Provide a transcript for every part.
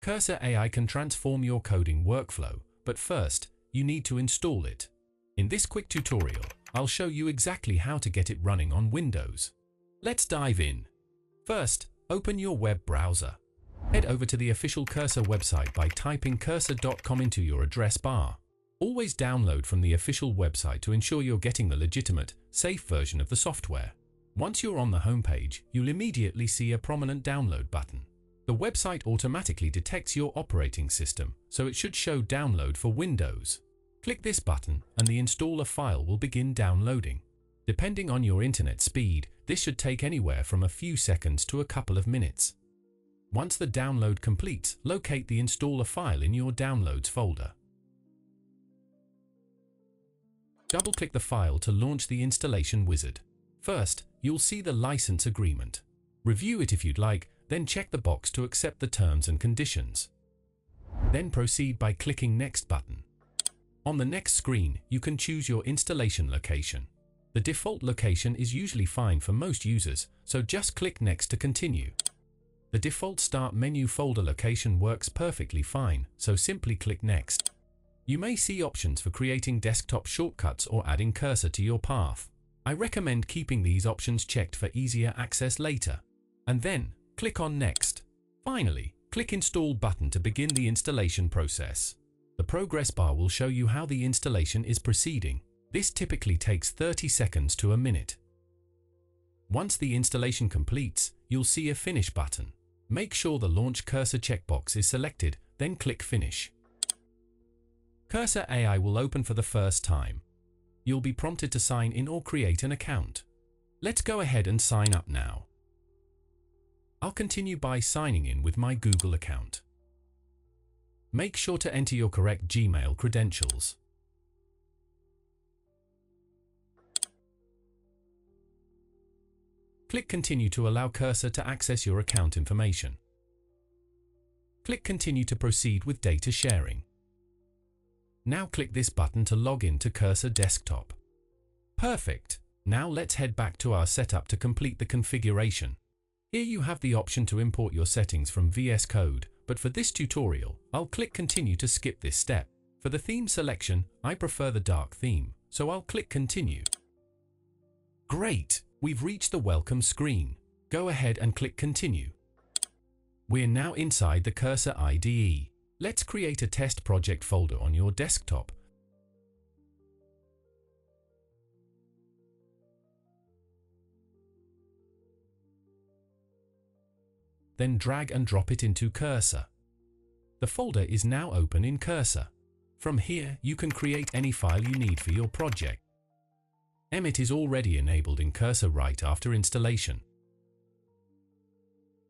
Cursor AI can transform your coding workflow, but first, you need to install it. In this quick tutorial, I'll show you exactly how to get it running on Windows. Let's dive in. First, open your web browser. Head over to the official Cursor website by typing cursor.com into your address bar. Always download from the official website to ensure you're getting the legitimate, safe version of the software. Once you're on the homepage, you'll immediately see a prominent download button. The website automatically detects your operating system, so it should show download for Windows. Click this button and the installer file will begin downloading. Depending on your internet speed, this should take anywhere from a few seconds to a couple of minutes. Once the download completes, locate the installer file in your Downloads folder. Double-click the file to launch the installation wizard. First, you'll see the license agreement. Review it if you'd like, then check the box to accept the terms and conditions. Then proceed by clicking Next button. On the next screen, you can choose your installation location. The default location is usually fine for most users, so just click Next to continue. The default Start menu folder location works perfectly fine, so simply click Next. You may see options for creating desktop shortcuts or adding cursor to your path. I recommend keeping these options checked for easier access later. And then, click on Next. Finally, click Install button to begin the installation process. The progress bar will show you how the installation is proceeding. This typically takes 30 seconds to a minute. Once the installation completes, you'll see a Finish button. Make sure the Launch Cursor checkbox is selected, then click Finish. Cursor AI will open for the first time. You'll be prompted to sign in or create an account. Let's go ahead and sign up now. I'll continue by signing in with my Google account. Make sure to enter your correct Gmail credentials. Click Continue to allow Cursor to access your account information. Click Continue to proceed with data sharing. Now click this button to log in to Cursor Desktop. Perfect! Now let's head back to our setup to complete the configuration. Here you have the option to import your settings from VS Code, but for this tutorial, I'll click Continue to skip this step. For the theme selection, I prefer the dark theme, so I'll click Continue. Great! We've reached the welcome screen. Go ahead and click Continue. We're now inside the Cursor IDE. Let's create a test project folder on your desktop. Then drag and drop it into Cursor. The folder is now open in Cursor. From here, you can create any file you need for your project. Emmet is already enabled in Cursor right after installation.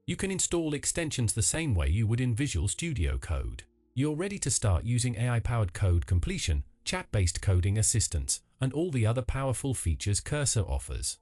You can install extensions the same way you would in Visual Studio Code. You're ready to start using AI-powered code completion, chat-based coding assistance, and all the other powerful features Cursor offers.